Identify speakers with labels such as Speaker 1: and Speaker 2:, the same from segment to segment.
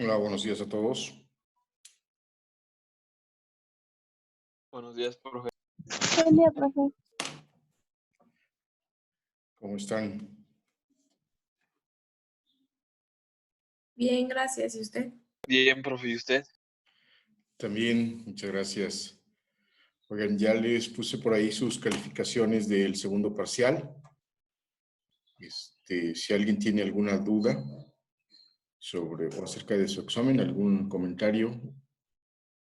Speaker 1: Hola, buenos días a todos.
Speaker 2: Buenos días, profe.
Speaker 3: Buen día, profe.
Speaker 1: ¿Cómo están?
Speaker 4: Bien, gracias. ¿Y usted?
Speaker 2: Bien, profe, ¿y usted?
Speaker 1: También, muchas gracias. Oigan, ya les puse por ahí sus calificaciones del segundo parcial. Si alguien tiene alguna duda sobre o acerca de su examen, algún comentario,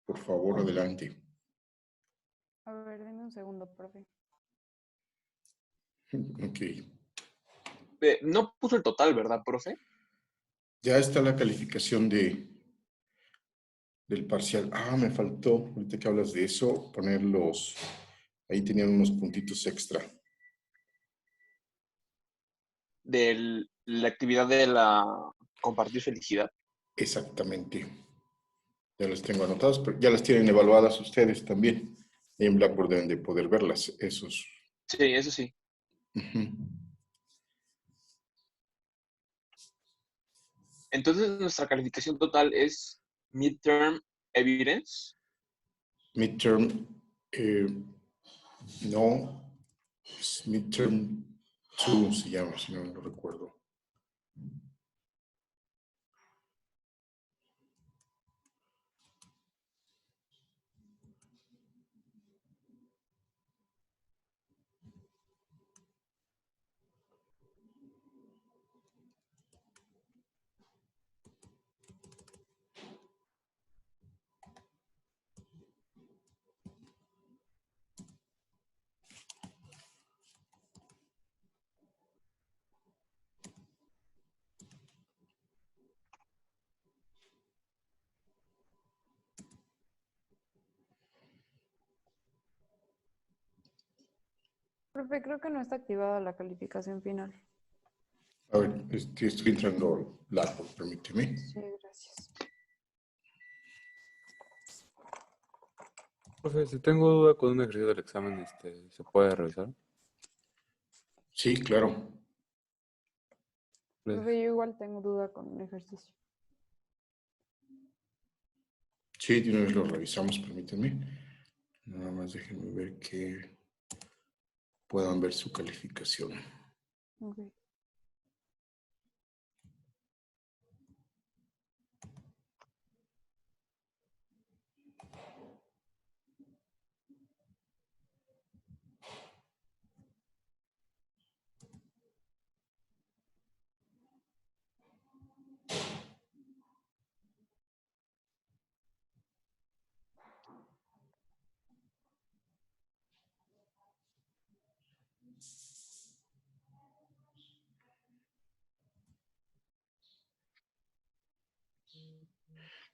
Speaker 1: por favor, adelante.
Speaker 3: A ver, deme un segundo, profe.
Speaker 1: Ok.
Speaker 2: No puso el total, ¿verdad, profe?
Speaker 1: Ya está la calificación del parcial. Me faltó, ahorita que hablas de eso, ponerlos. Ahí tenían unos puntitos extra.
Speaker 2: De la actividad de la compartir felicidad.
Speaker 1: Exactamente. Ya las tengo anotadas, pero ya las tienen evaluadas ustedes también. En Blackboard deben de poder verlas, esos.
Speaker 2: Sí, eso sí.
Speaker 1: Uh-huh.
Speaker 2: Entonces, nuestra calificación total es Midterm Evidence.
Speaker 1: Midterm, no, es Midterm 2 se llama, si no lo recuerdo.
Speaker 3: Profe, creo que no está activada la calificación final.
Speaker 1: A ver, estoy entrando al Blackboard, permíteme.
Speaker 3: Sí, gracias.
Speaker 5: Profe, si tengo duda con un ejercicio del examen, ¿se puede revisar?
Speaker 1: Sí, claro.
Speaker 3: Profe, yo igual tengo duda con un ejercicio.
Speaker 1: Sí, de una vez lo revisamos, permítanme. Nada más déjenme ver que puedan ver su calificación.
Speaker 3: Okay.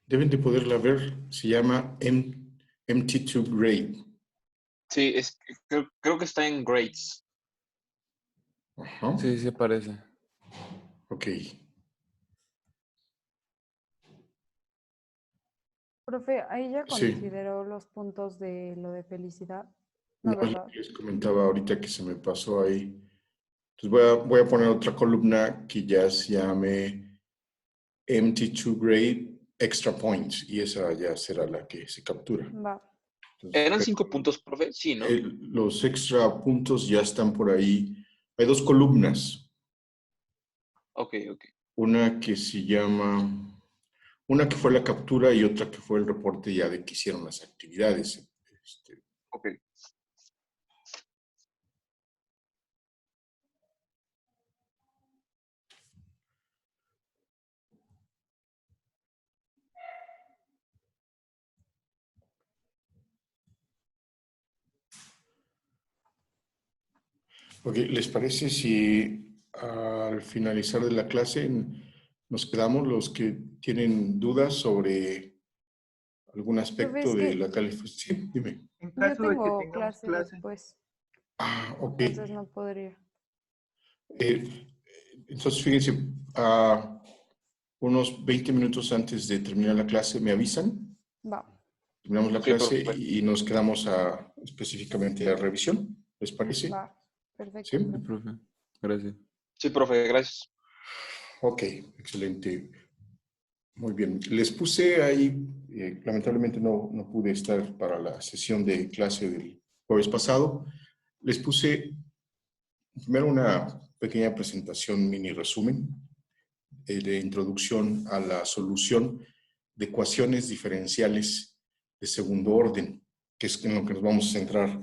Speaker 1: Deben de poderla ver, se llama MT2 Grade.
Speaker 2: Sí, creo que está en Grades.
Speaker 1: Ajá.
Speaker 5: Sí, sí aparece.
Speaker 1: Ok.
Speaker 3: Profe, ahí ya
Speaker 1: Sí.
Speaker 3: consideró los puntos de lo de felicidad.
Speaker 1: No,
Speaker 3: No,
Speaker 1: es lo
Speaker 3: ¿verdad?
Speaker 1: que les comentaba ahorita que se me pasó ahí. Entonces voy a poner otra columna que ya se llame MT2 Grade Extra Points y esa ya será la que se captura.
Speaker 3: Va.
Speaker 1: Entonces,
Speaker 2: ¿Eran 5 puntos, profe? Sí, ¿no?
Speaker 1: los extra puntos ya están por ahí. Hay dos columnas.
Speaker 2: Ok.
Speaker 1: Una que se llama, una que fue la captura y otra que fue el reporte ya de que hicieron las actividades.
Speaker 2: Ok.
Speaker 1: Ok, ¿les parece si al finalizar de la clase nos quedamos los que tienen dudas sobre algún
Speaker 3: Profe,
Speaker 1: aspecto
Speaker 3: es
Speaker 1: de
Speaker 3: que
Speaker 1: la calificación? Sí, dime.
Speaker 6: En
Speaker 3: yo
Speaker 6: caso de que
Speaker 3: tengo
Speaker 6: tengamos
Speaker 3: clase
Speaker 6: clase.
Speaker 3: después,
Speaker 1: Ok.
Speaker 3: entonces no podría.
Speaker 1: Entonces, fíjense, unos 20 minutos antes de terminar la clase, ¿me avisan?
Speaker 3: Va.
Speaker 1: Terminamos la
Speaker 2: Sí,
Speaker 1: clase
Speaker 2: profe.
Speaker 1: y nos quedamos específicamente a revisión. ¿Les parece?
Speaker 3: Va. Perfecto,
Speaker 1: ¿Sí?
Speaker 5: Sí,
Speaker 3: profe.
Speaker 5: profe. Gracias.
Speaker 2: Sí, profe, gracias.
Speaker 1: Ok, excelente. Muy bien. Les puse ahí, lamentablemente no pude estar para la sesión de clase del jueves pasado. Les puse primero una pequeña presentación, mini resumen, de introducción a la solución de ecuaciones diferenciales de segundo orden, que es en lo que nos vamos a centrar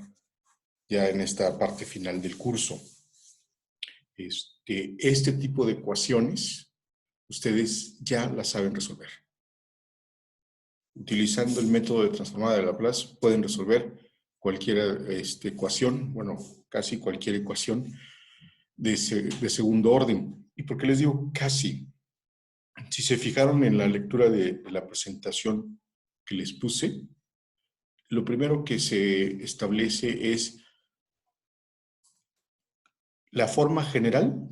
Speaker 1: ya en esta parte final del curso. Este tipo de ecuaciones, ustedes ya las saben resolver. Utilizando el método de transformada de Laplace, pueden resolver cualquier ecuación, bueno, casi cualquier ecuación de segundo orden. ¿Y por qué les digo casi? Si se fijaron en la lectura de la presentación que les puse, lo primero que se establece es la forma general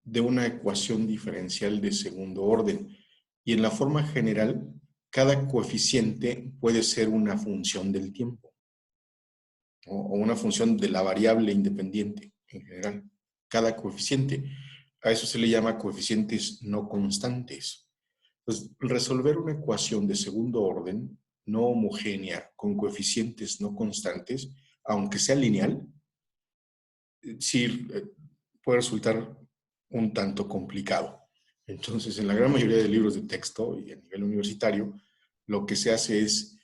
Speaker 1: de una ecuación diferencial de segundo orden. Y en la forma general, cada coeficiente puede ser una función del tiempo o una función de la variable independiente en general. Cada coeficiente. A eso se le llama coeficientes no constantes. Pues resolver una ecuación de segundo orden no homogénea con coeficientes no constantes, aunque sea lineal, sí puede resultar un tanto complicado. Entonces, en la gran mayoría de libros de texto y a nivel universitario, lo que se hace es,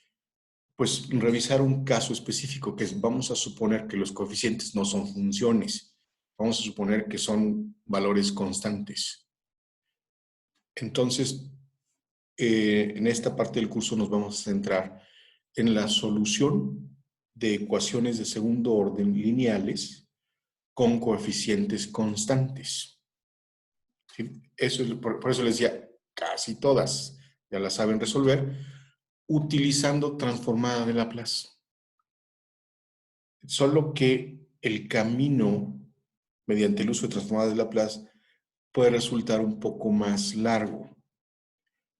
Speaker 1: pues, revisar un caso específico, que es, vamos a suponer que los coeficientes no son funciones, vamos a suponer que son valores constantes. Entonces, en esta parte del curso nos vamos a centrar en la solución de ecuaciones de segundo orden lineales con coeficientes constantes. ¿Sí? Eso es, por eso les decía, casi todas ya las saben resolver utilizando transformada de Laplace. Solo que el camino mediante el uso de transformada de Laplace puede resultar un poco más largo.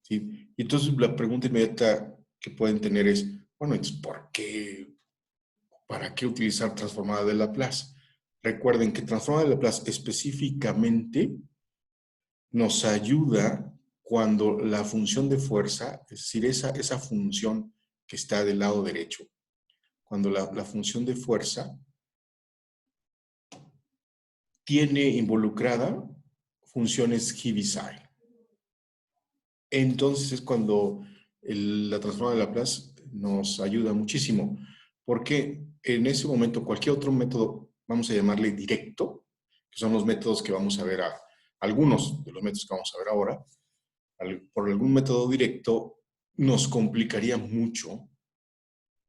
Speaker 1: ¿Sí? Y entonces la pregunta inmediata que pueden tener es, bueno, entonces, ¿para qué utilizar transformada de Laplace? Recuerden que transformada de Laplace específicamente nos ayuda cuando la función de fuerza, es decir, esa función que está del lado derecho, cuando la función de fuerza tiene involucrada funciones Heaviside. Entonces es cuando la transformada de Laplace nos ayuda muchísimo, porque en ese momento cualquier otro método, vamos a llamarle directo, que son los métodos que vamos a ver, algunos de los métodos que vamos a ver ahora, por algún método directo nos complicaría mucho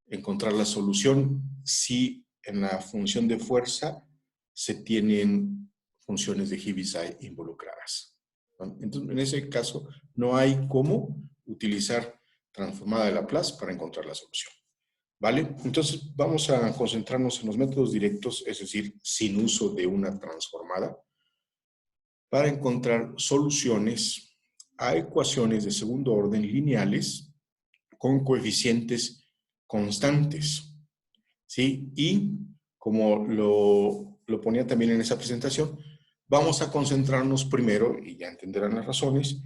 Speaker 1: encontrar la solución si en la función de fuerza se tienen funciones de Heaviside involucradas. Entonces, en ese caso, no hay cómo utilizar transformada de Laplace para encontrar la solución. ¿Vale? Entonces, vamos a concentrarnos en los métodos directos, es decir, sin uso de una transformada, para encontrar soluciones a ecuaciones de segundo orden lineales con coeficientes constantes. ¿Sí? Y como lo ponía también en esa presentación, vamos a concentrarnos primero, y ya entenderán las razones,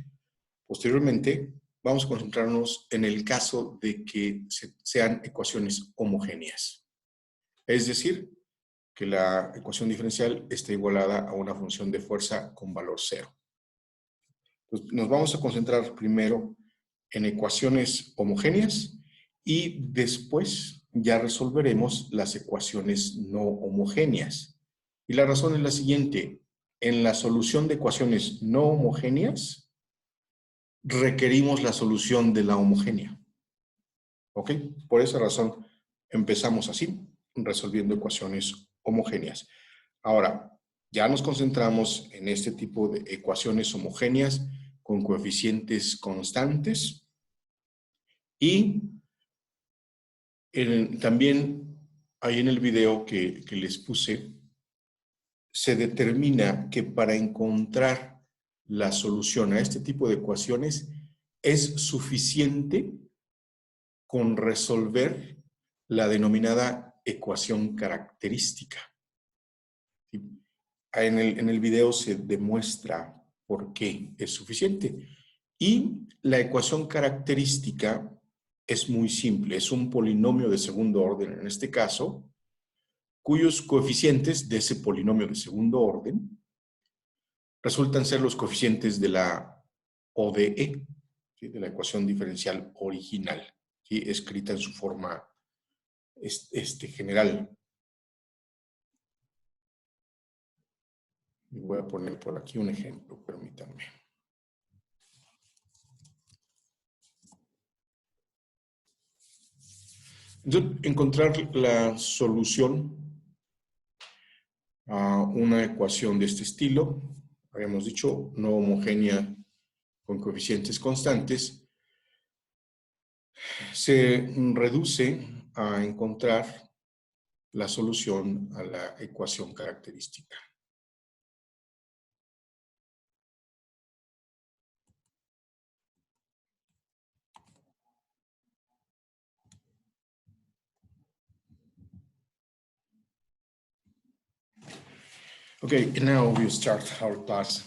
Speaker 1: posteriormente vamos a concentrarnos en el caso de que sean ecuaciones homogéneas. Es decir, que la ecuación diferencial esté igualada a una función de fuerza con valor cero. Entonces, nos vamos a concentrar primero en ecuaciones homogéneas y después ya resolveremos las ecuaciones no homogéneas. Y la razón es la siguiente. En la solución de ecuaciones no homogéneas, requerimos la solución de la homogénea. ¿Ok? Por esa razón empezamos así, resolviendo ecuaciones homogéneas. Ahora, ya nos concentramos en este tipo de ecuaciones homogéneas con coeficientes constantes y también ahí en el video que les puse, se determina que para encontrar la solución a este tipo de ecuaciones es suficiente con resolver la denominada ecuación característica. En el video se demuestra por qué es suficiente. Y la ecuación característica es muy simple, es un polinomio de segundo orden en este caso, cuyos coeficientes de ese polinomio de segundo orden resultan ser los coeficientes de la ODE, ¿sí? De la ecuación diferencial original, ¿sí? Escrita en su forma general. Y voy a poner por aquí un ejemplo, permítanme. Entonces, encontrar la solución a una ecuación de este estilo, habíamos dicho, no homogénea con coeficientes constantes, se reduce a encontrar la solución a la ecuación característica. Okay, and now we start our class,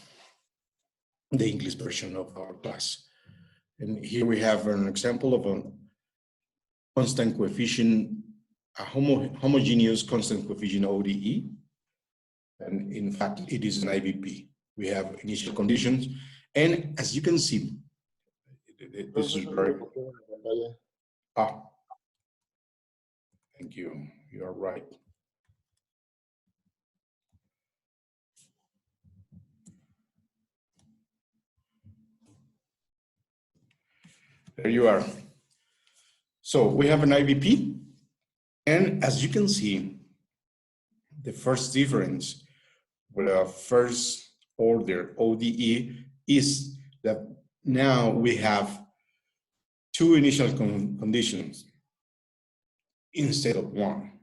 Speaker 1: the English version of our class. And here we have an example of a constant coefficient, a homogeneous constant coefficient ODE. And in fact, it is an IVP. We have initial conditions. And as you can see, this is very, thank you, you are right. There you are. So we have an IVP, and as you can see, the first difference with a first order ODE is that now we have two initial conditions instead of one.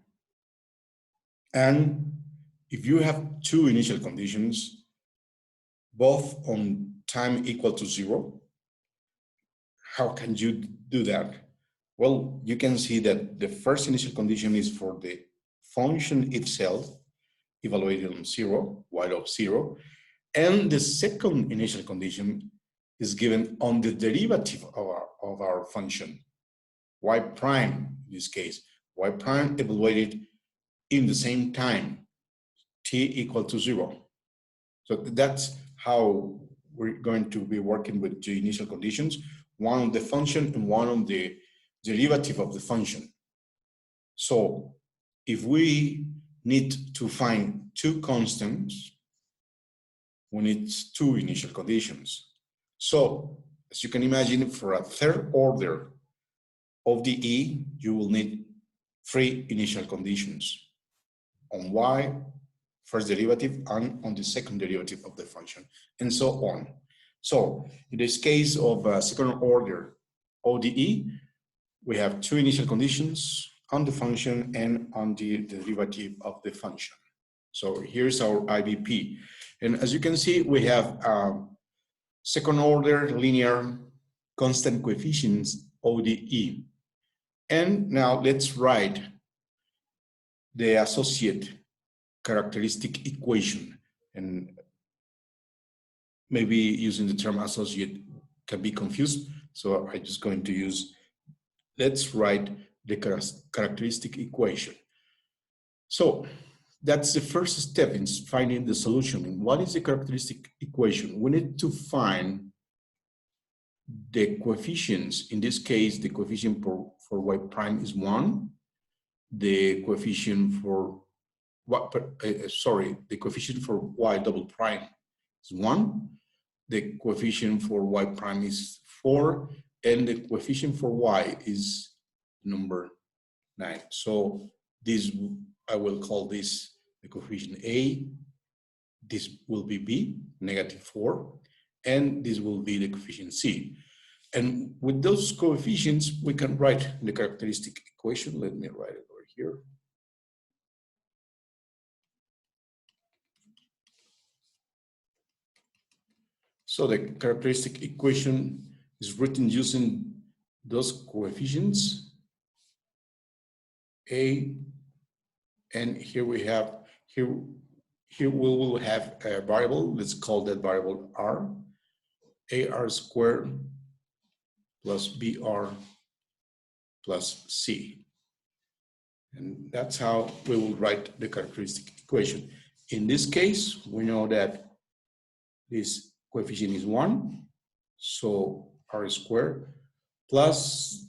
Speaker 1: And if you have two initial conditions, both on time equal to 0, how can you do that? Well, you can see that the first initial condition is for the function itself, evaluated on 0, y of 0, and the second initial condition is given on the derivative of our function, y prime in this case, y prime evaluated in the same time, t equal to 0. So that's how we're going to be working with the initial conditions, one on the function and one on the derivative of the function. So if we need to find two constants, we need two initial conditions. So as you can imagine, for a third order of the E, you will need three initial conditions on y, first derivative, and on the second derivative of the function, and so on. So in this case of second order ODE, we have two initial conditions on the function and on the derivative of the function. So here's our IVP. And as you can see, we have second order linear constant coefficients ODE. And now let's write the associate characteristic equation. And maybe using the term associate can be confused. So I'm just going to use, let's write the characteristic equation. So that's the first step in finding the solution. And what is the characteristic equation? We need to find the coefficients. In this case, the coefficient for y prime is 1. The coefficient for the coefficient for y double prime is 1. The coefficient for y prime is 4, and the coefficient for y is number 9. So this, I will call this the coefficient A. This will be B, -4, and this will be the coefficient C. And with those coefficients, we can write the characteristic equation. Let me write it over here. So the characteristic equation is written using those coefficients, A, and here we have, here we will have a variable, let's call that variable R, AR squared plus BR plus C. And that's how we will write the characteristic equation. In this case, we know that this coefficient is 1, so R squared plus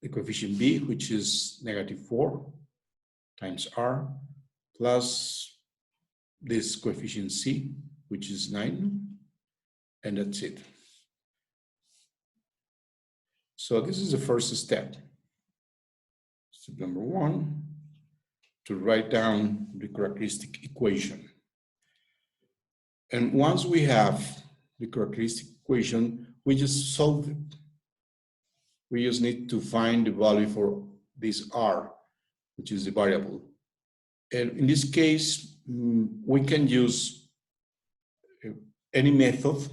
Speaker 1: the coefficient B, which is -4 times R, plus this coefficient C, which is 9, and that's it. So this is the first step. Step number 1, to write down the characteristic equation. And once we have the characteristic equation, we just solve it. We just need to find the value for this R, which is the variable. And in this case, we can use any method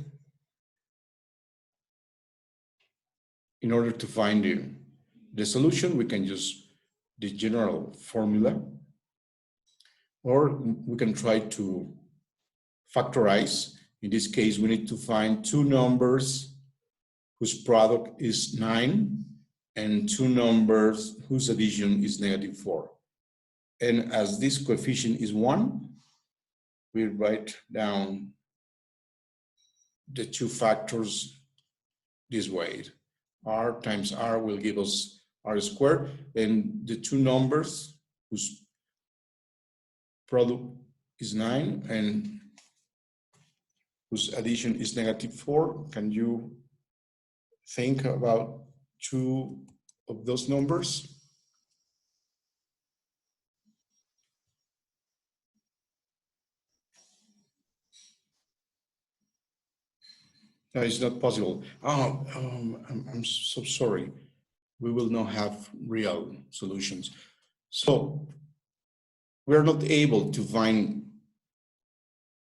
Speaker 1: in order to find the solution. We can use the general formula, or we can try to factorize. In this case, we need to find two numbers whose product is 9 and two numbers whose addition is -4. And as this coefficient is 1, we write down the two factors this way. R times R will give us R squared, and the two numbers whose product is 9 and whose addition is -4. Can you think about two of those numbers? No, it's not possible. Oh, I'm so sorry. We will not have real solutions. So we're not able to find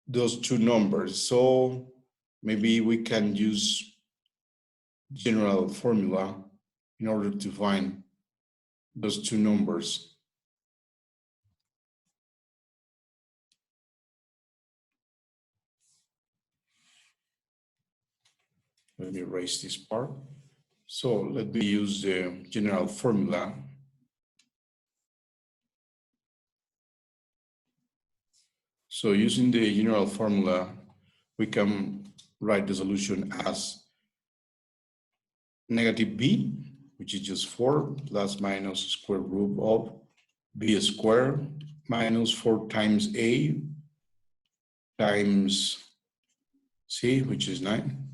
Speaker 1: those two numbers. So maybe we can use general formula in order to find those two numbers. Let me erase this part. So let me use the general formula. So using the general formula, we can write the solution as -b, which is just 4, plus minus square root of b squared minus 4 times a times c, which is 9.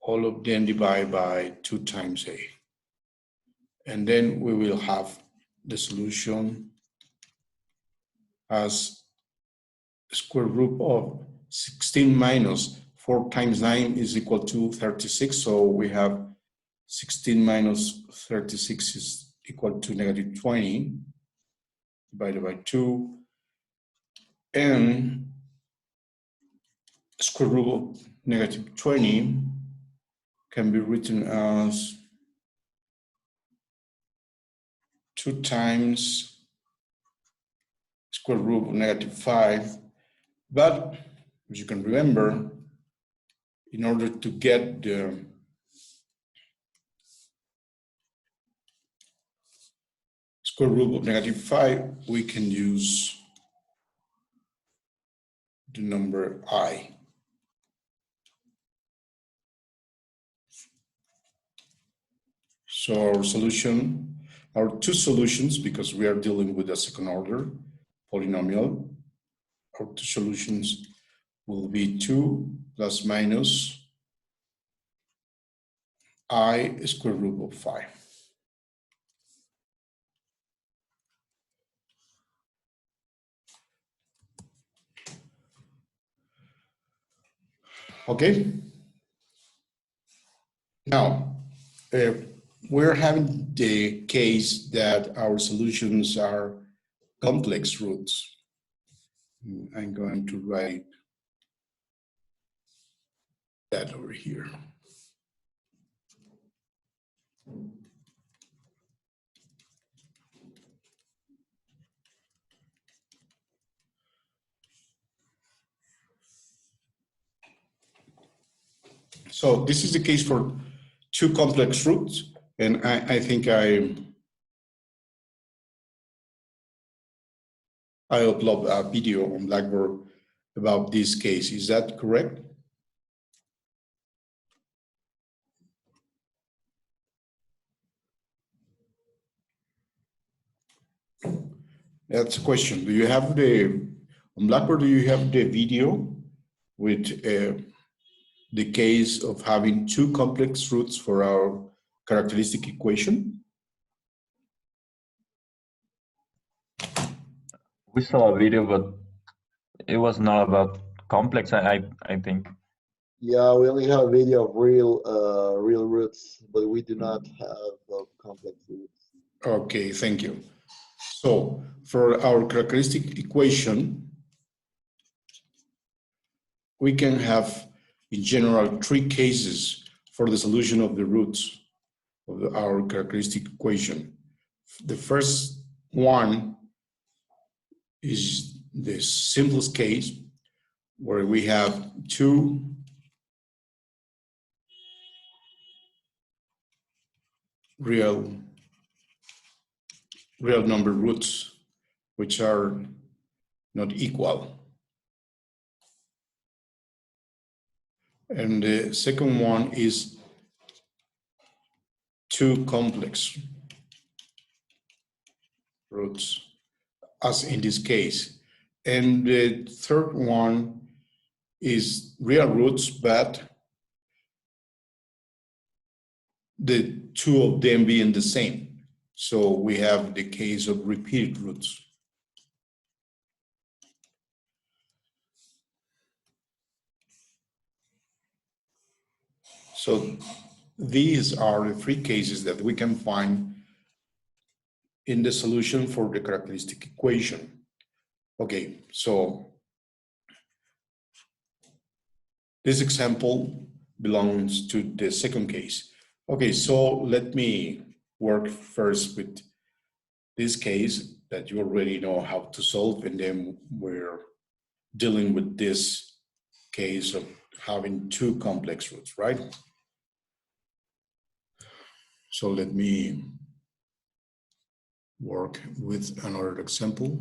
Speaker 1: All of them divided by 2 times a. And then we will have the solution as square root of 16 minus 4 times 9 is equal to 36. So we have 16 minus 36 is equal to -20 divided by 2. And square root of -20 can be written as 2 times square root of -5. But as you can remember, in order to get the square root of -5, we can use the number I. So our solution, our two solutions, because we are dealing with a second order polynomial, our two solutions will be 2 plus minus I square root of 5. Okay. Now, we're having the case that our solutions are complex roots. I'm going to write that over here. So this is the case for two complex roots, and I think I upload a video on Blackboard about this case. Is that correct? That's a question. Do you have on Blackboard, do you have the video with the case of having two complex roots for our characteristic equation?
Speaker 6: We saw a video, but it was not about complex, I think.
Speaker 7: Yeah, we only have a video of real roots, but we do not have complex roots.
Speaker 1: Okay, thank you. So for our characteristic equation, we can have in general three cases for the solution of the roots of our characteristic equation. The first one is the simplest case, where we have two real number roots which are not equal. And the second one is two complex roots, as in this case. And the third one is real roots, but the two of them being the same. So we have the case of repeated roots. So these are the three cases that we can find in the solution for the characteristic equation. Okay, so this example belongs to the second case. Okay, so let me work first with this case that you already know how to solve, and then we're dealing with this case of having two complex roots, right? So let me work with another example.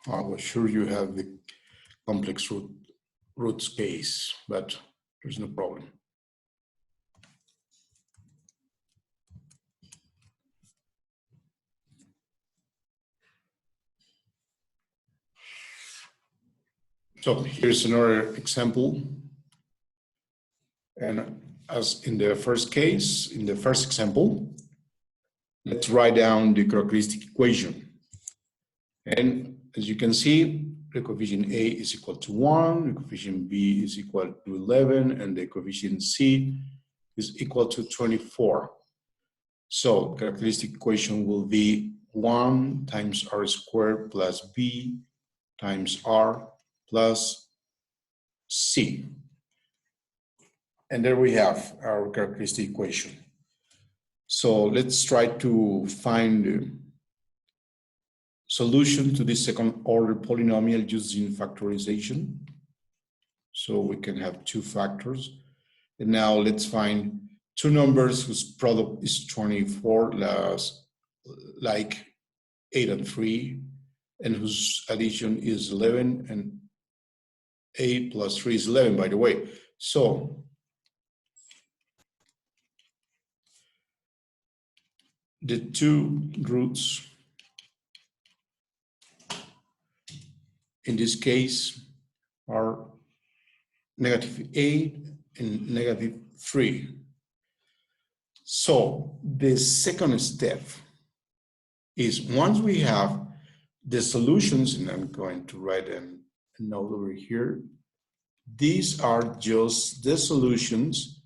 Speaker 1: I was sure you have the complex roots case, but there's no problem. So here's another example. And as in the first case, in the first example, let's write down the characteristic equation. And as you can see, the coefficient A is equal to 1, the coefficient B is equal to 11, and the coefficient C is equal to 24. So characteristic equation will be 1 times R squared plus B times R plus C. And there we have our characteristic equation. So let's try to find the solution to this second order polynomial using factorization. So we can have two factors. And now let's find two numbers whose product is 24, like 8 and 3, and whose addition is 11, and 8 plus 3 is 11, by the way. So the two roots in this case are -8 and -3. So the second step is, once we have the solutions, and I'm going to write a note over here, these are just the solutions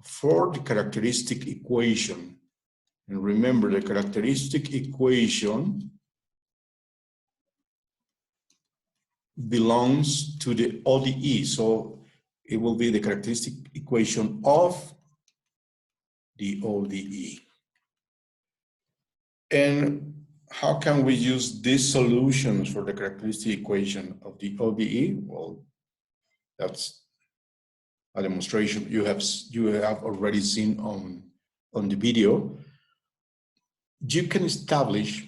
Speaker 1: for the characteristic equation. And remember, the characteristic equation belongs to the ODE. So it will be the characteristic equation of the ODE. And how can we use these solutions for the characteristic equation of the ODE? Well, that's a demonstration you have already seen on the video. You can establish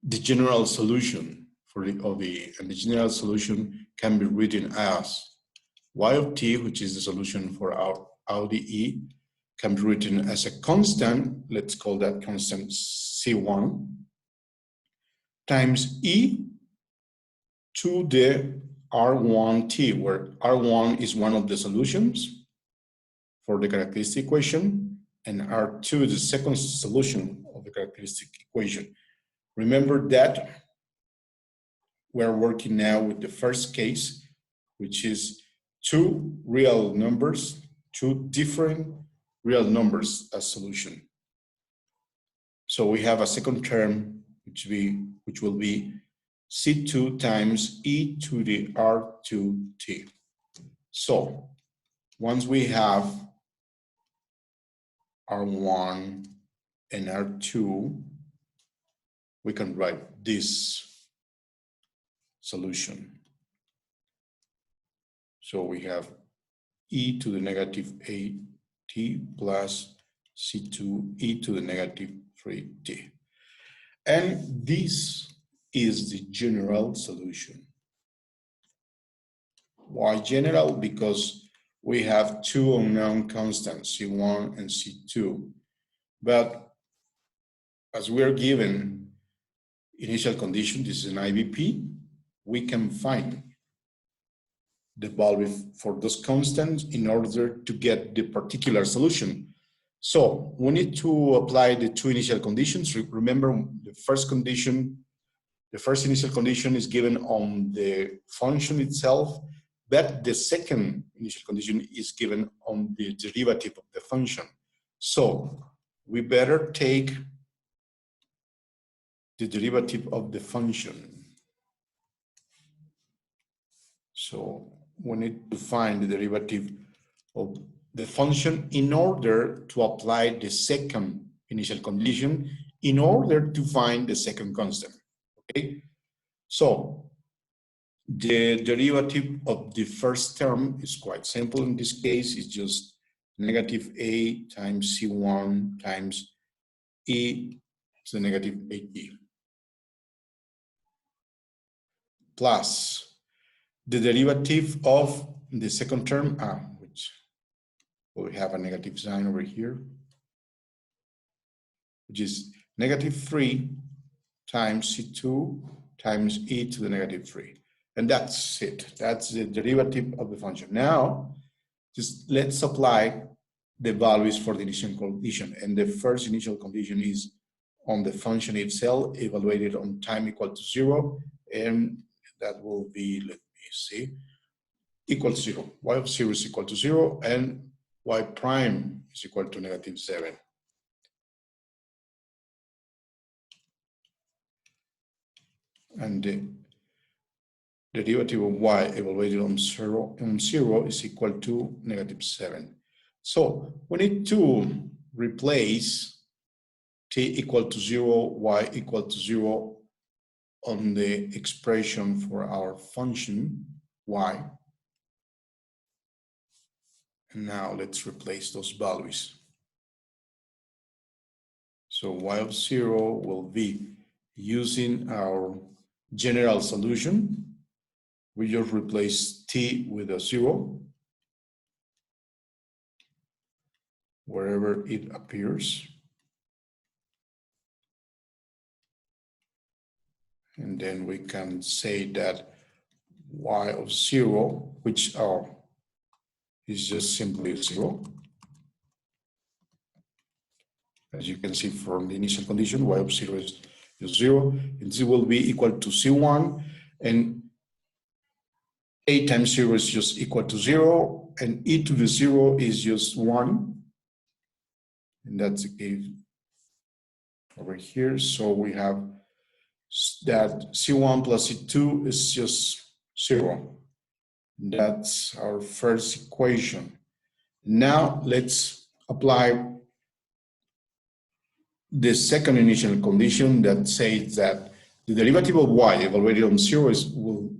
Speaker 1: the general solution for the ODE, and the general solution can be written as y of t, which is the solution for our ODE, can be written as a constant, let's call that constant C1, times e to the R1t, where R1 is one of the solutions for the characteristic equation, and R2 is the second solution of the characteristic equation. Remember that we're working now with the first case, which is two real numbers, two different real numbers as solution. So we have a second term, which will be C2 times e to the R2t. So once we have R1 and R2, we can write this solution. So we have e to the negative 8t plus C2 e to the negative 3t. And this is the general solution. Why general? Because we have two unknown constants, C1 and C2. But as we are given initial condition, this is an IVP, we can find the value for those constants in order to get the particular solution. So we need to apply the two initial conditions. Remember, the first initial condition is given on the function itself, but the second initial condition is given on the derivative of the function. So we better take the derivative of the function. So we need to find the derivative of the function in order to apply the second initial condition in order to find the second constant, okay? So the derivative of the first term is quite simple in this case. It's just negative a times C1 times e to the negative 8e plus the derivative of the second term, which we have a negative sign over here, which is negative 3 times C2 times e to the negative 3. And that's it. That's the derivative of the function. Now, just let's apply the values for the initial condition. And the first initial condition is on the function itself, evaluated on time equal to 0. And that will be, let me see, equal to 0. Y of 0 is equal to 0, and y prime is equal to negative 7. And the derivative of y evaluated on 0 is equal to negative 7. So we need to replace t equal to 0, y equal to 0 on the expression for our function y. And now let's replace those values. So y of 0 will be, using our general solution, we just replace t with a 0 wherever it appears. And then we can say that y of 0, which is just simply 0. As you can see from the initial condition, y of 0 is 0, and this will be equal to C1, and a times 0 is just equal to 0, and e to the 0 is just 1. And that's the case over here. So we have that C1 plus C2 is just 0. That's our first equation. Now let's apply the second initial condition that says that the derivative of y evaluated on 0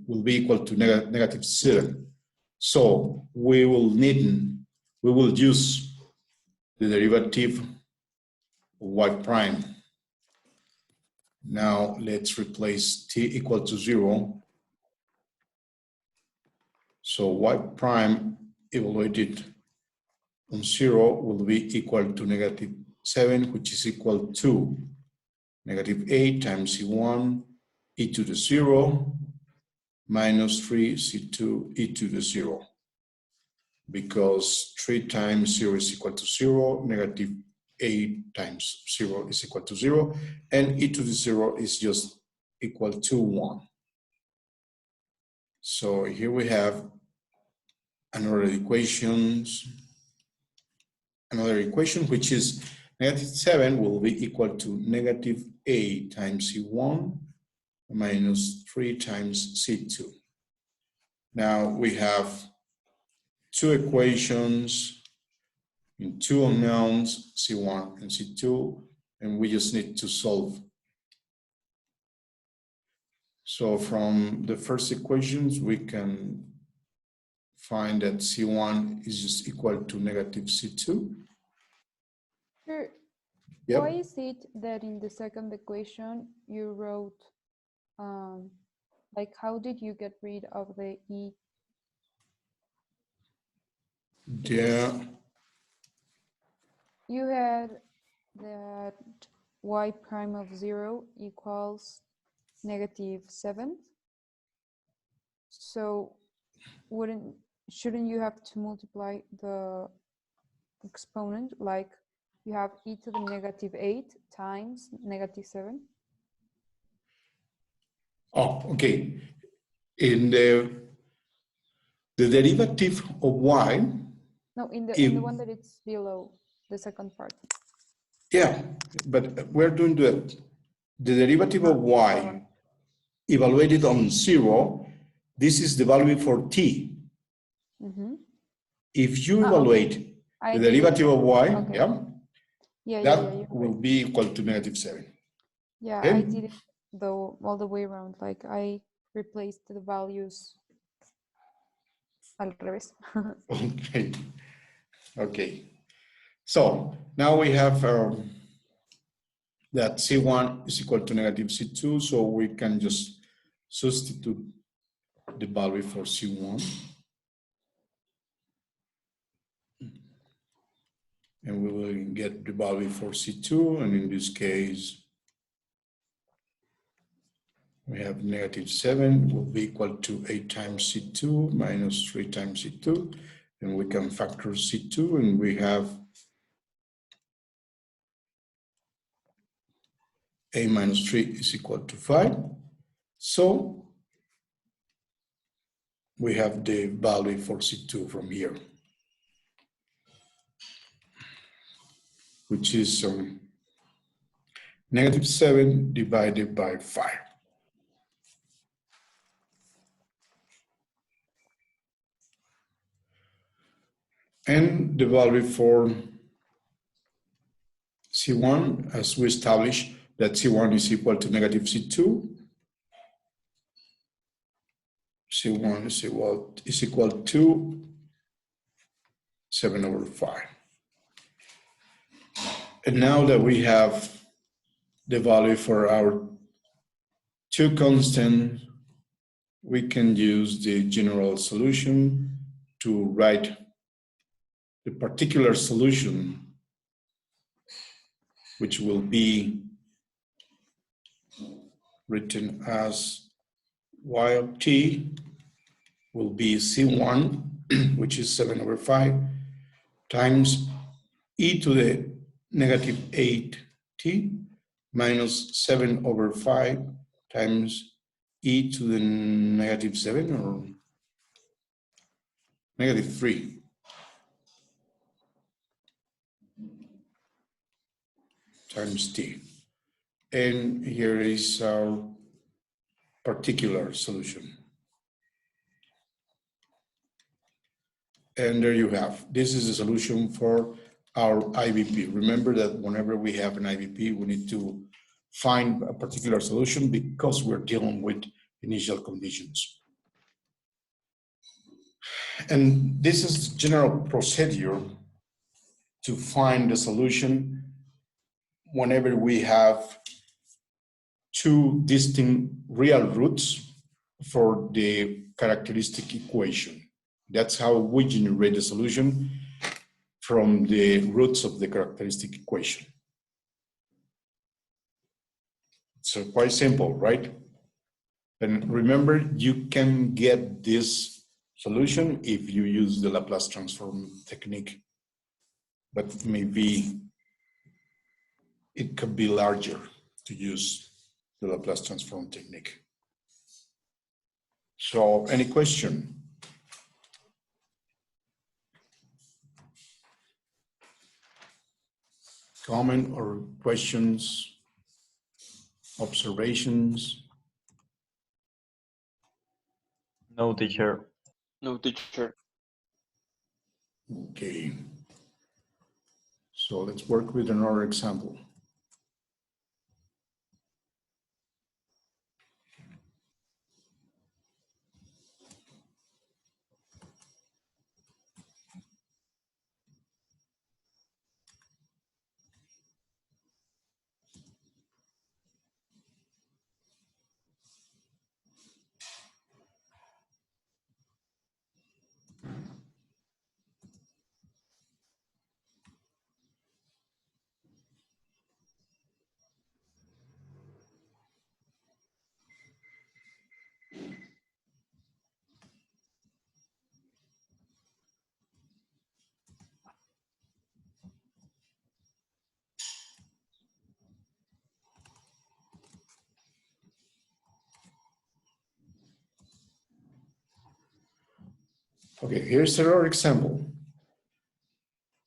Speaker 1: will be equal to negative 7. So we will use the derivative of y prime. Now let's replace t equal to 0. So y prime evaluated on 0 will be equal to negative 7, which is equal to negative 8 times C1 e to the 0 minus 3 C2 e to the 0. Because 3 times 0 is equal to 0, negative 8 times 0 is equal to 0, and e to the 0 is just equal to 1. So here we have another equation, which is negative 7 will be equal to negative 8 times C1 minus 3 times C2. Now we have two equations in two unknowns, C1 and C2, and we just need to solve. So from the first equations, we can find that C1 is just equal to negative C2.
Speaker 3: Sure.
Speaker 1: Yep.
Speaker 3: Why is it that in the second equation you wrote, like, how did you get rid of the e?
Speaker 1: Yeah.
Speaker 3: You had that y prime of 0 equals negative 7. So shouldn't you have to multiply the exponent, like you have e to the negative 8 times negative 7?
Speaker 1: Oh, okay. In the derivative of y.
Speaker 3: No, in the one that it's below the second part.
Speaker 1: Yeah, but we're doing the derivative of y evaluated on 0. This is the value for t.
Speaker 3: Mm-hmm.
Speaker 1: If you evaluate the derivative of y, that will be equal to negative 7.
Speaker 3: Yeah,
Speaker 1: Okay?
Speaker 3: I did it though all the way around. Like I replaced the values al revés.
Speaker 1: Okay. Okay. So now we have that C1 is equal to negative C2, so we can just substitute the value for C1. And we will get the value for C2, and in this case, we have negative 7 will be equal to 8 times C2 minus 3 times C2, and we can factor C2, and we have a minus 3 is equal to 5. So we have the value for C2 from here, which is negative 7 divided by 5. And the value for C1, as we established, that C1 is equal to negative C2. C1 is equal to 7 over 5. And now that we have the value for our two constants, we can use the general solution to write the particular solution, which will be written as y of t will be C1, which is 7 over 5, times e to the negative 8t minus 7 over 5 times e to the negative 7 or negative 3 times t. And here is our particular solution. And there you have. This is the solution for our IVP. Remember that whenever we have an IVP, we need to find a particular solution because we're dealing with initial conditions. And this is the general procedure to find the solution whenever we have two distinct real roots for the characteristic equation. That's how we generate the solution from the roots of the characteristic equation. So quite simple, right? And remember, you can get this solution if you use the Laplace transform technique, but maybe it could be larger to use the Laplace transform technique. So any question? Comment or questions, observations?
Speaker 6: No, teacher.
Speaker 2: No, teacher.
Speaker 1: Okay. So let's work with another example. Okay, here's another example.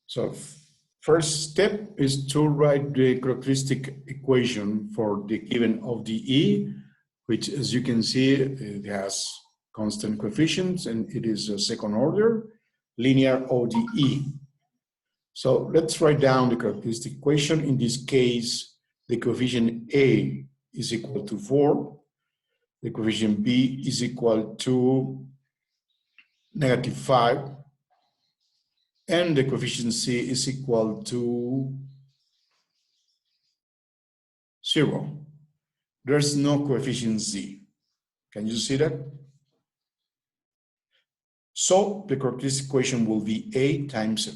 Speaker 1: So first step is to write the characteristic equation for the given ODE, which, as you can see, it has constant coefficients and it is a second order linear ODE. So let's write down the characteristic equation. In this case, the coefficient A is equal to 4. The coefficient B is equal to -5. And the coefficient C is equal to 0. There's no coefficient Z. Can you see that? So the characteristic equation will be A times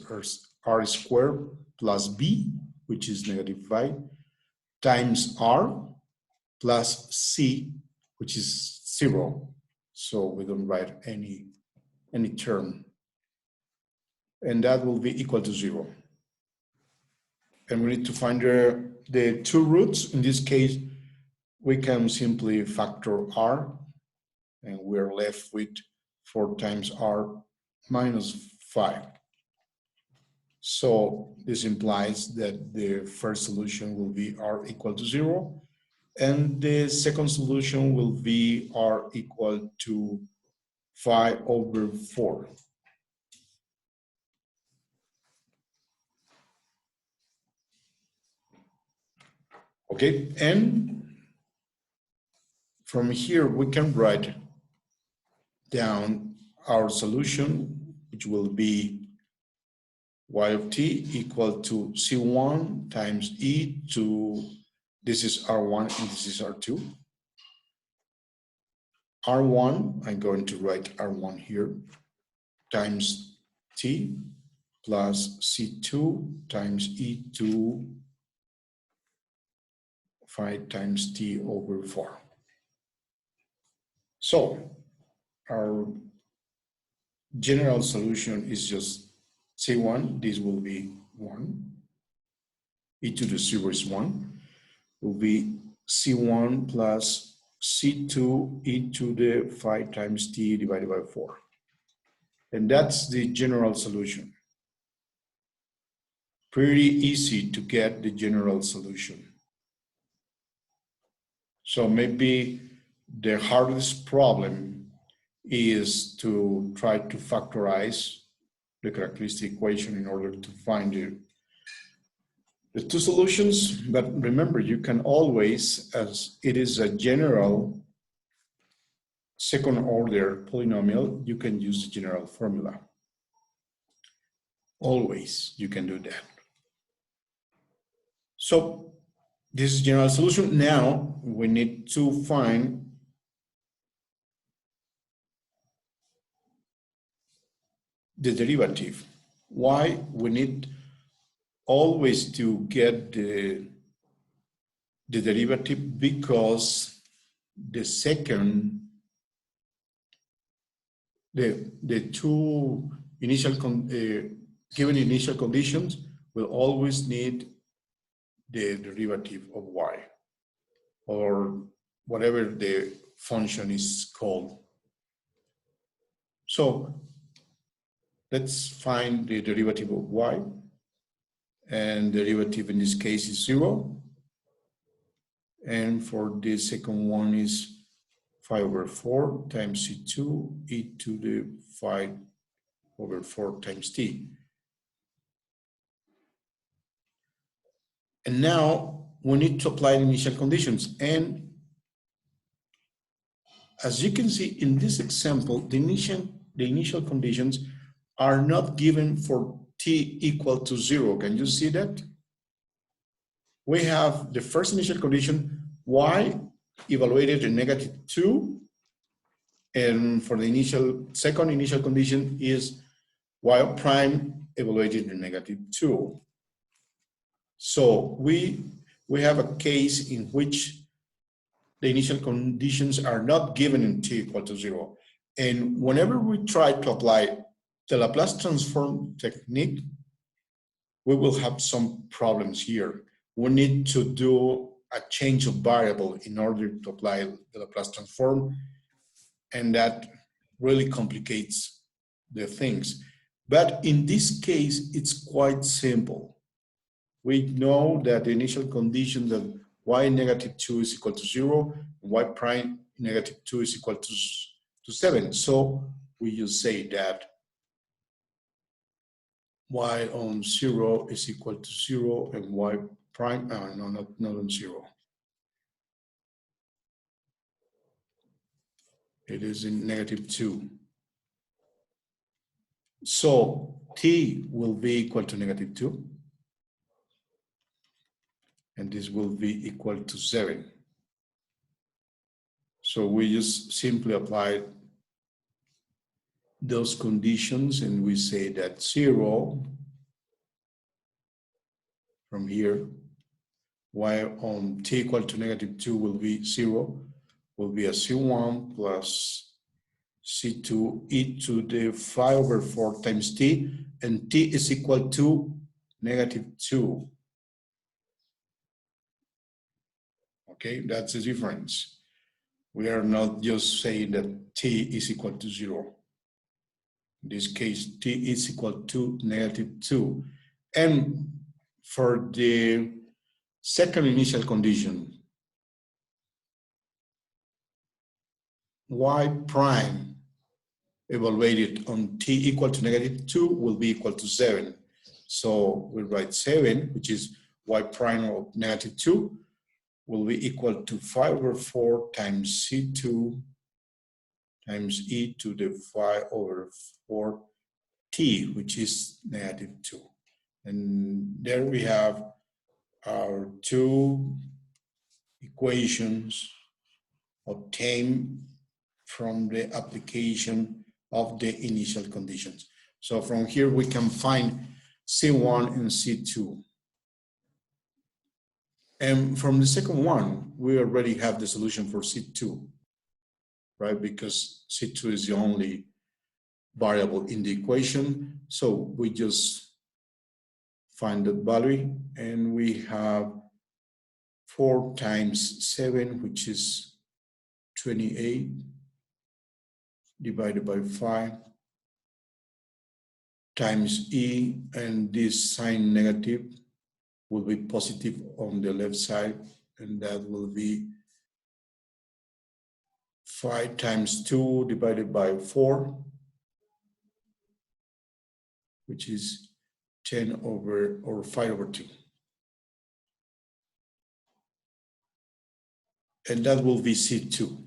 Speaker 1: R squared plus B, which is -5, times R plus C, which is 0. So we don't write any term. And that will be equal to 0. And we need to find the two roots. In this case, we can simply factor R, and we're left with 4 times R minus 5. So this implies that the first solution will be R equal to 0, and the second solution will be R equal to 5/4. Okay, and from here we can write down our solution, which will be y of t equal to C1 times e to, this is R1 and this is R2. R1, I'm going to write R1 here, times t plus C2 times e to 5 times t/4. So our general solution is just C1, this will be 1, e to the 0 is 1, will be C1 plus C2 e to the 5 times t divided by 4. And that's the general solution. Pretty easy to get the general solution. So maybe the hardest problem is to try to factorize the characteristic equation in order to find the two solutions. But remember, you can always, as it is a general second order polynomial, you can use the general formula. Always you can do that. So this is general solution. Now we need to find the derivative. Why? We need always to get the derivative, because the two initial given initial conditions will always need the derivative of y, or whatever the function is called. So let's find the derivative of y, and derivative in this case is 0. And for the second one is 5/4 times c2 e to the 5/4 times t. And now we need to apply the initial conditions. And as you can see in this example, the initial conditions are not given for t equal to 0. Can you see that? We have the first initial condition, y evaluated at -2. And for the second initial condition is y prime evaluated at -2. So we have a case in which the initial conditions are not given in t equal to 0. And whenever we try to apply the Laplace transform technique, we will have some problems here. We need to do a change of variable in order to apply the Laplace transform, and that really complicates the things. But in this case, it's quite simple. We know that the initial condition that y -2 is equal to 0, and y prime -2 is equal to 7. So we just say that y on 0 is equal to 0, and y prime, no, not on 0. It is in -2. So t will be equal to -2. And this will be equal to 7. So we just simply apply those conditions, and we say that 0 from here, y on t equal to -2 will be 0, will be a c1 plus c2 e to the 5/4 times t, and t is equal to -2. Okay, that's the difference. We are not just saying that t is equal to 0. In this case, t is equal to -2. And for the second initial condition, y prime evaluated on t equal to -2 will be equal to 7. So we write 7, which is y prime of -2, will be equal to 5/4 times c2 times e to the 5/4 t, which is -2. And there we have our two equations obtained from the application of the initial conditions. So from here we can find C1 and C2. And from the second one, we already have the solution for C2, right? Because C2 is the only variable in the equation. So we just find that value, and we have 4 times 7, which is 28, divided by 5, times E, and this sign negative will be positive on the left side, and that will be 5 times 2 divided by 4, which is 10 over, or 5 over 2. And that will be C2.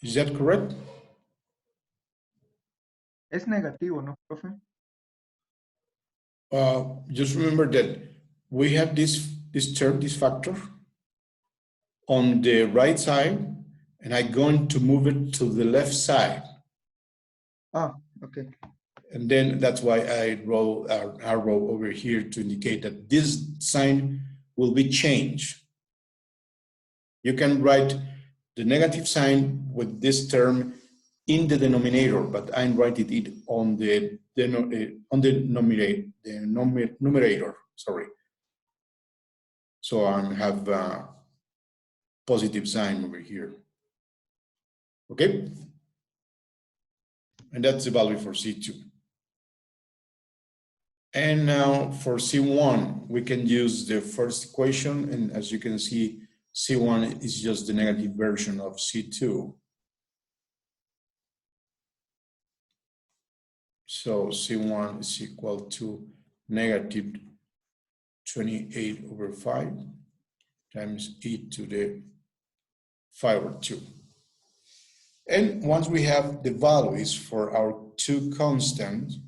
Speaker 1: Is that correct?
Speaker 8: Es negativo, ¿no, profe?
Speaker 1: Just remember that we have this term, this factor, on the right side, and I'm going to move it to the left side.
Speaker 8: Ah, okay.
Speaker 1: And then that's why I wrote an arrow over here to indicate that this sign will be changed. You can write the negative sign with this term in the denominator, but I'm writing it on the numerator, sorry. So I have a positive sign over here. Okay? And that's the value for C2. And now for C1, we can use the first equation. And as you can see, C1 is just the negative version of C2. So C1 is equal to negative 28 over 5 times e to the 5 over 2. And once we have the values for our two constants,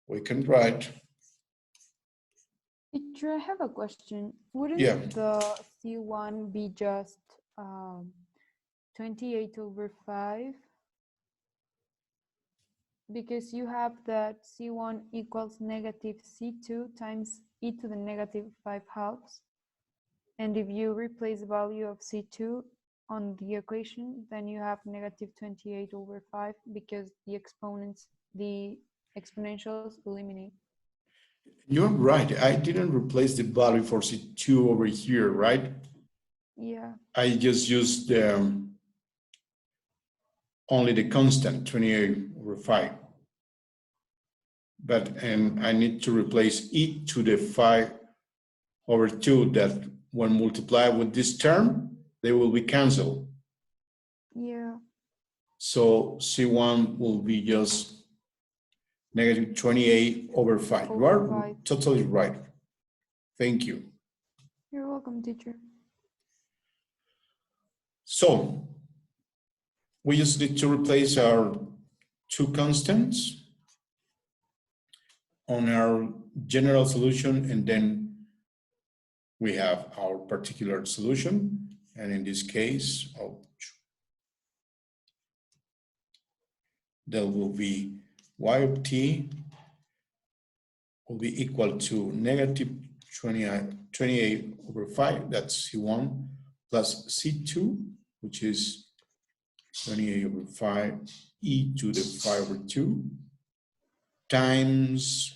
Speaker 1: we can write.
Speaker 3: Teacher, I have a question. Wouldn't
Speaker 1: Yeah.
Speaker 3: the C1 be just 28 over 5? Because you have that C1 equals negative C2 times e to the negative 5 halves. And if you replace the value of C2 on the equation, then you have negative 28 over 5 because the exponents, the exponentials eliminate.
Speaker 1: You're right. I didn't replace the value for C2 over here, right?
Speaker 3: Yeah.
Speaker 1: I just used only the constant, 28 over 5. And I need to replace e to the 5 over 2 that when multiplied with this term, they will be canceled.
Speaker 3: Yeah.
Speaker 1: So C1 will be just negative 28 over 5. You are
Speaker 3: 5.
Speaker 1: totally right. Thank you.
Speaker 3: You're welcome, teacher.
Speaker 1: So we just need to replace our two constants on our general solution, and then we have our particular solution. And in this case, there will be y of t will be equal to negative 28 over 5, that's C1, plus C2, which is 28 over 5 e to the 5 over 2, times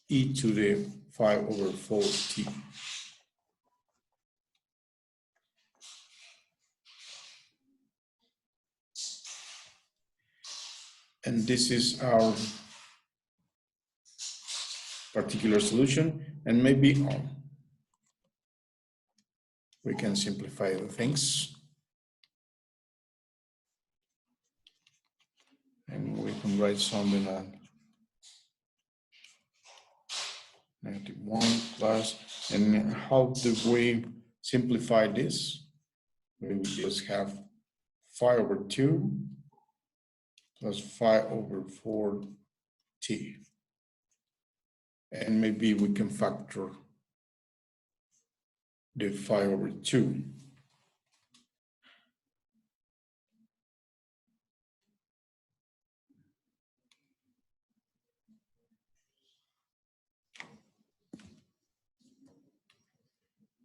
Speaker 1: e to the 5 over 4t. And this is our particular solution, and maybe we can simplify the things. And we can write something like negative 1 plus, and how do we simplify this? We will just have 5 over 2 plus 5 over 4t. And maybe we can factor the 5 over 2.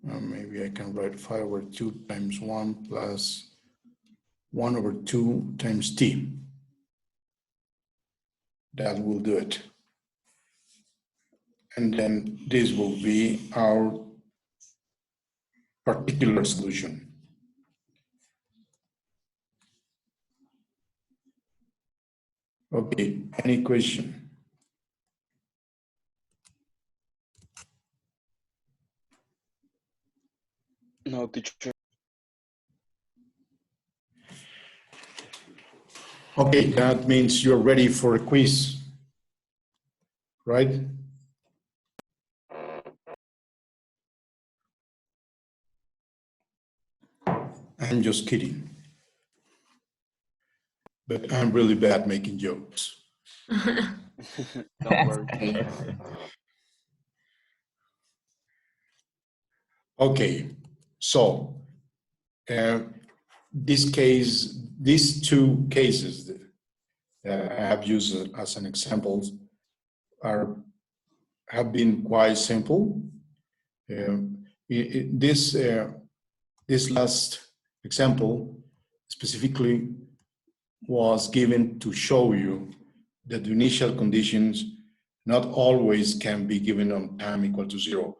Speaker 1: Maybe I can write 5 over 2 times 1 plus 1 over 2 times t. That will do it. And then this will be our particular solution. Okay, any question?
Speaker 2: No, teacher.
Speaker 1: Okay, that means you're ready for a quiz, right? I'm just kidding. But I'm really bad making jokes.
Speaker 2: Don't worry.
Speaker 4: Okay.
Speaker 1: Okay, so these two cases that I have used as an example have been quite simple. This last example specifically was given to show you that the initial conditions not always can be given on time equal to 0.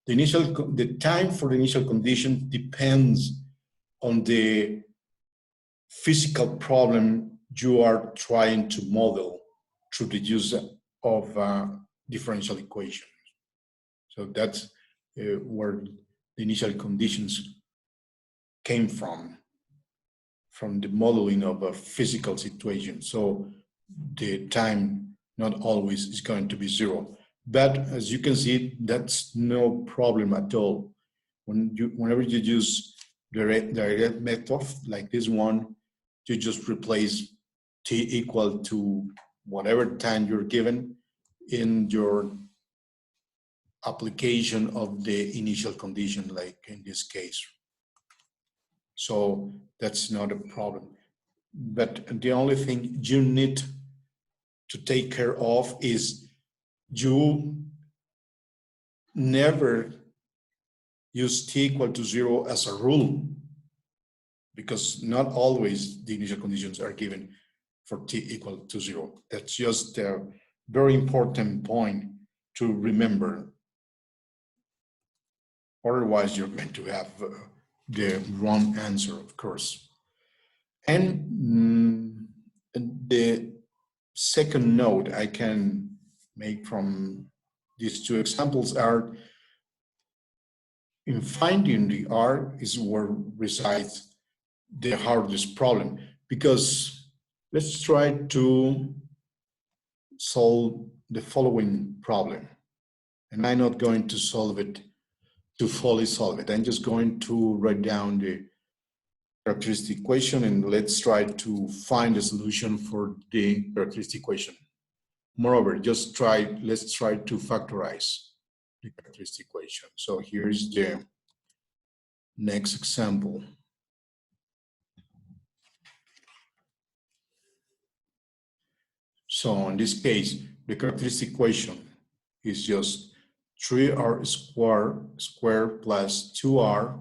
Speaker 1: The time for the initial condition depends on the physical problem you are trying to model through the use of differential equations. So that's where the initial conditions came from the modeling of a physical situation. So the time not always is going to be 0. But as you can see, that's no problem at all. Whenever you use direct method like this one, you just replace t equal to whatever time you're given in your application of the initial condition, like in this case. So that's not a problem. But the only thing you need to take care of is you never use t equal to 0 as a rule, because not always the initial conditions are given for t equal to 0. That's just a very important point to remember. Otherwise, you're going to have the wrong answer, of course. And the second note I can make from these two examples are, in finding the R is where resides the hardest problem, because let's try to solve the following problem. And I'm not going to solve it to fully solve it. I'm just going to write down the characteristic equation and let's try to find a solution for the characteristic equation. Moreover, let's try to factorize the characteristic equation. So here's the next example. So in this case, the characteristic equation is just 3r squared plus 2r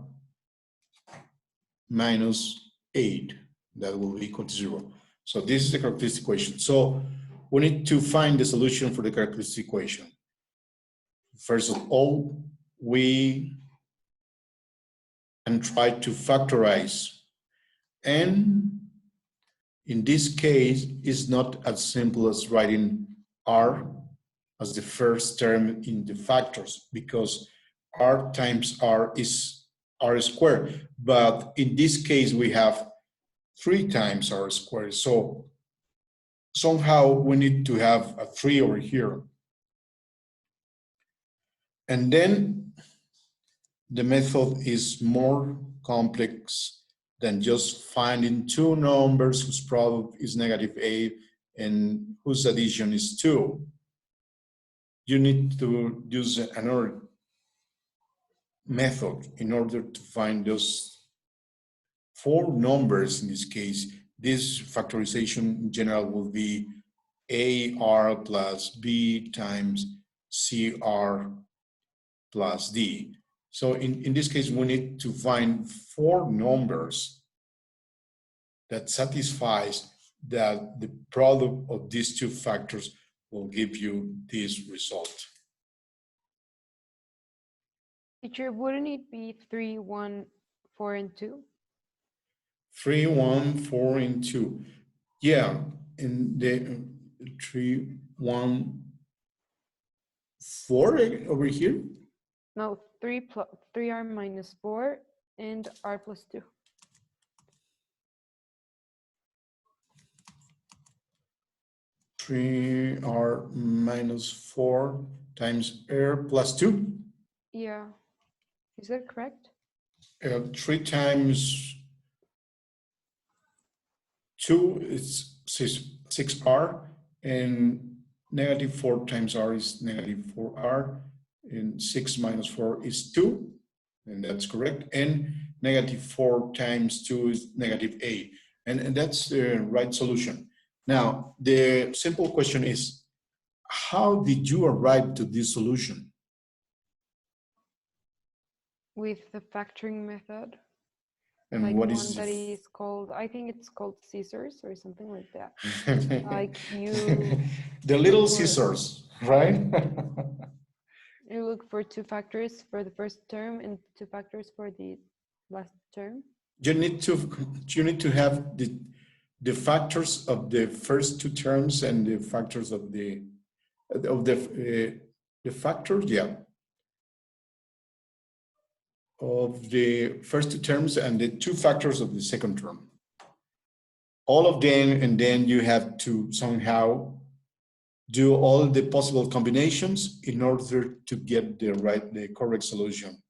Speaker 1: minus 8. That will be equal to 0. So this is the characteristic equation. So we need to find the solution for the characteristic equation. First of all, we can try to factorize. And in this case, it's not as simple as writing r as the first term in the factors, because r times r is r squared. But in this case, we have 3 times r squared. So somehow we need to have a 3 over here. And then the method is more complex than just finding two numbers whose product is -8 and whose addition is 2. You need to use another method in order to find those 4 numbers. In this case, this factorization in general will be AR plus B times CR plus D. So in this case, we need to find 4 numbers that satisfies that the product of these 2 factors will give you this result.
Speaker 3: Teacher, wouldn't it be 3, 1, 4, and 2?
Speaker 1: 3, 1, 4, and 2. Yeah, and the 3, 1, 4 over here.
Speaker 3: No, 3r minus 4 and r plus 2.
Speaker 1: Three r minus 4 times r plus 2.
Speaker 3: Yeah. Is that correct?
Speaker 1: 3 times 2 is 6r, and negative 4 times r is negative 4r, and 6 minus 4 is 2, and that's correct. And negative 4 times 2 is negative a, and that's the right solution. Now, the simple question is, how did you arrive to this solution?
Speaker 3: With the factoring method.
Speaker 1: And
Speaker 3: Like
Speaker 1: what
Speaker 3: one
Speaker 1: is
Speaker 3: that is called, I think it's called scissors or something like that. Like you
Speaker 1: the little
Speaker 3: look for-
Speaker 1: scissors, right?
Speaker 3: You look for 2 factors for the first term and 2 factors for the last term.
Speaker 1: You need to have the factors of the first 2 terms and the factors of the factors, yeah, of the first 2 terms and the 2 factors of the second term. All of them, and then you have to somehow do all the possible combinations in order to get the correct solution.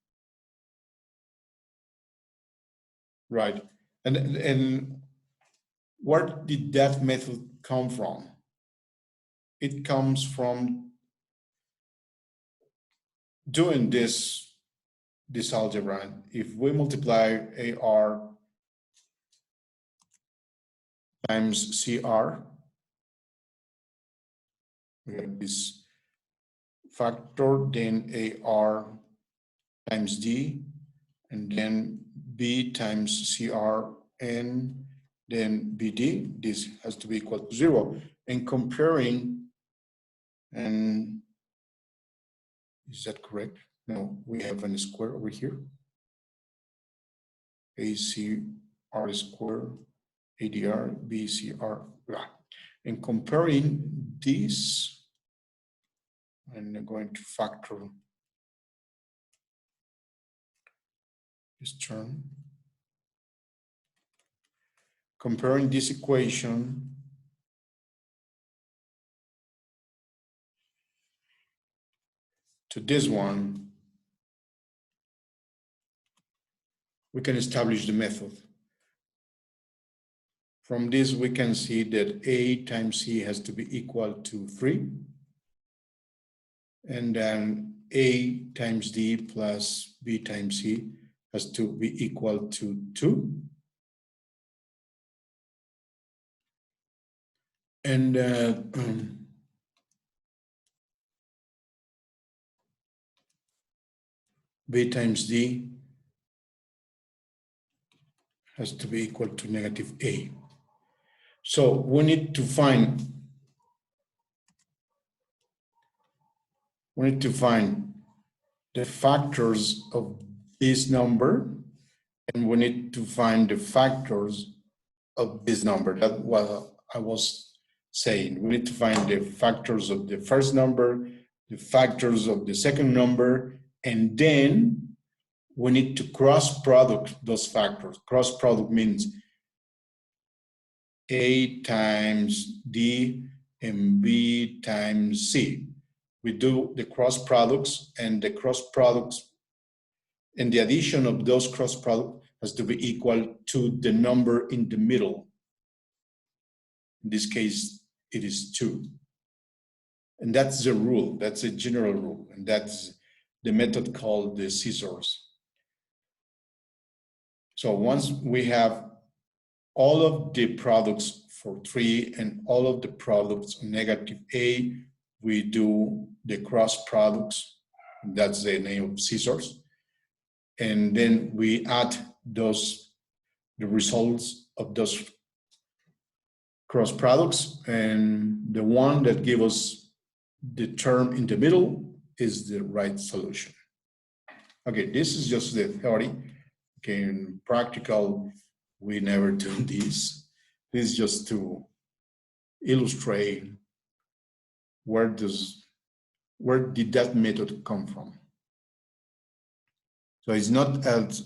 Speaker 1: Right. And where did that method come from? It comes from doing this algebra. If we multiply AR times CR, we have this factor, then AR times D, and then B times CR, and then BD. This has to be equal to 0. And comparing, and is that correct? No, we have a square over here. ACR square, ADR, BCR. And comparing this, and I'm going to factor this term. Comparing this equation to this one, we can establish the method. From this, we can see that A times C has to be equal to 3. And then A times D plus B times C has to be equal to 2. And B times D has to be equal to negative A. So we need to find the factors of this number, and we need to find the factors of this number. That's what I was saying. We need to find the factors of the first number, the factors of the second number, and then we need to cross product those factors. Cross product means A times D and B times C. We do the cross products, and the cross products and the addition of those cross products has to be equal to the number in the middle. In this case, it is 2. And that's the rule, that's a general rule, and that's the method called the scissors. So once we have all of the products for 3 and all of the products negative A, we do the cross products. That's the name of scissors. And then we add the results of those cross products, and the one that gives us the term in the middle is the right solution. Okay, this is just the theory. Okay, in practical, we never do this. This is just to illustrate where did that method come from. So it's not as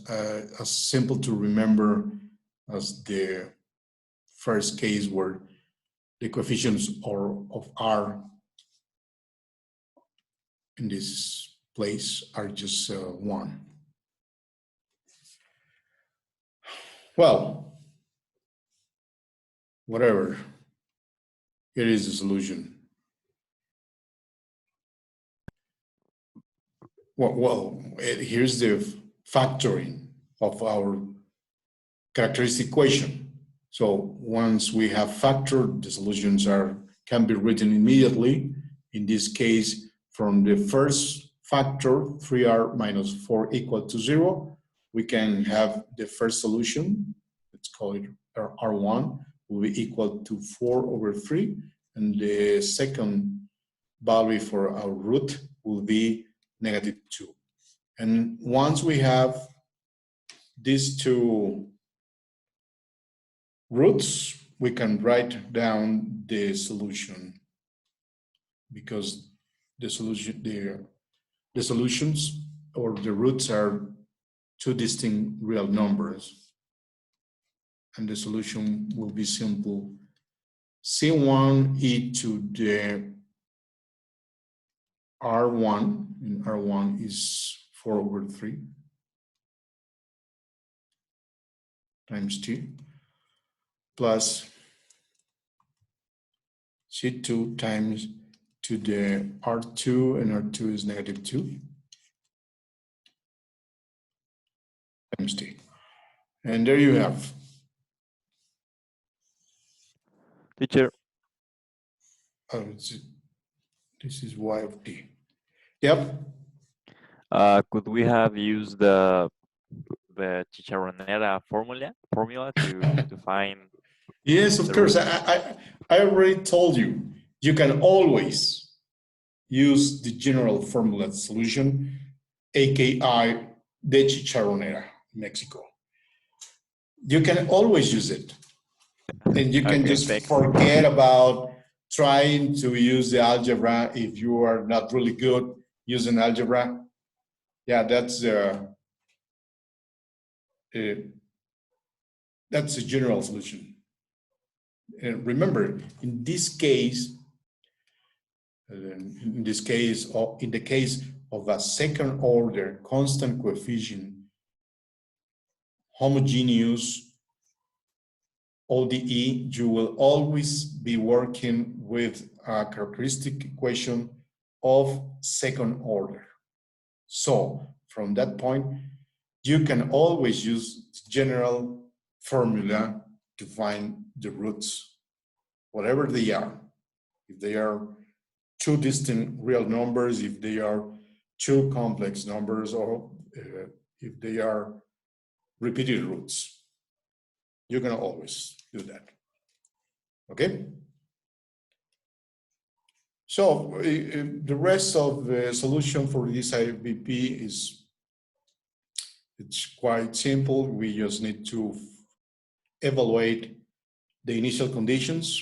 Speaker 1: simple to remember as the first case where the coefficients of R in this place are just 1. Well, whatever, here is the solution. Well, here's the factoring of our characteristic equation. So once we have factored, the solutions can be written immediately. In this case, from the first factor, 3r minus 4 equal to 0, we can have the first solution, let's call it R1, will be equal to 4 over 3, and the second value for our root will be negative 2. And once we have these two roots, we can write down the solution, because the solutions or the roots are two distinct real numbers, and the solution will be simple. C1 e to the R1, and R1 is 4 over 3 times t, plus C2 times to the R2, and R2 is negative 2 times t. And there you have.
Speaker 9: Teacher,
Speaker 1: This is y of t. Yep.
Speaker 9: could we have used the chicharronera formula to find?
Speaker 1: Yes, of course. I already told you, you can always use the general formula solution, aka the chicharronera, Mexico. You can always use it. And you can just forget about trying to use the algebra if you are not really good using algebra. Yeah, that's a general solution. And remember, in this case, in the case of a second order constant coefficient homogeneous ODE, you will always be working with a characteristic equation of second order. So from that point, you can always use the general formula to find the roots, whatever they are. If they are two distinct real numbers, if they are two complex numbers, or if they are repeated roots, you can always do that. Okay? So the rest of the solution for this IVP it's quite simple. We just need to evaluate the initial conditions.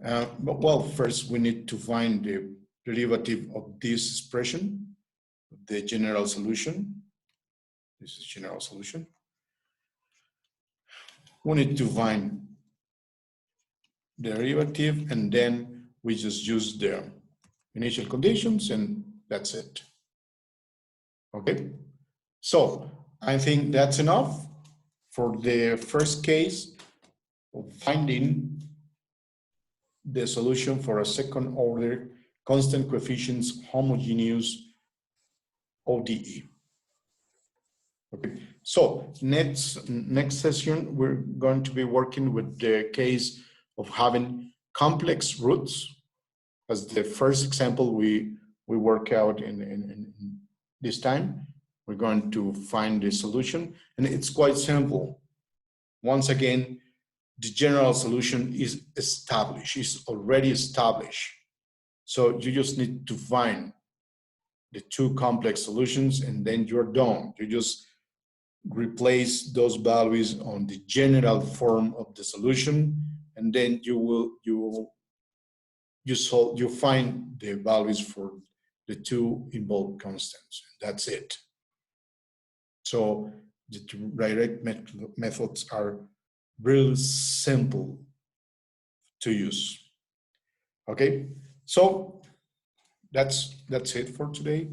Speaker 1: Well, first we need to find the derivative of this expression, the general solution. This is general solution. We need to find the derivative, and then we just use the initial conditions, and that's it. Okay, so I think that's enough for the first case of finding the solution for a second order constant coefficients homogeneous ODE. Okay, so next session we're going to be working with the case of having complex roots, as the first example we work out in this time. We're going to find the solution, and it's quite simple. Once again, the general solution is established, is already established. So you just need to find the two complex solutions, and then you're done. You just replace those values on the general form of the solution, and then you find the values for the two involved constants. That's it. So the direct methods are real simple to use. Okay, so that's it for today.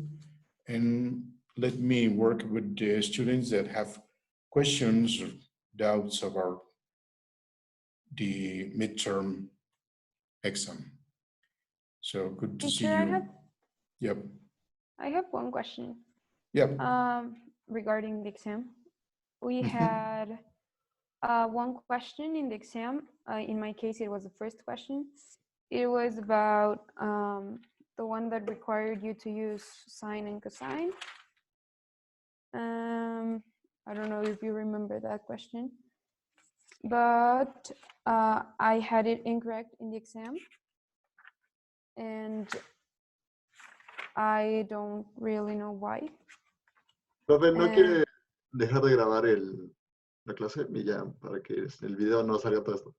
Speaker 1: And let me work with the students that have questions or doubts about the midterm exam. So good to see
Speaker 3: Teacher,
Speaker 1: you.
Speaker 3: I have one question.
Speaker 1: Yep.
Speaker 3: Regarding the exam. We had one question in the exam. In my case, it was the first question. It was about the one that required you to use sine and cosine. I don't know if you remember that question, but I had it incorrect in the exam, and I don't really know why.
Speaker 7: Profe, ¿no quiere dejar de grabar la clase y ya, para que el video no salga todo esto?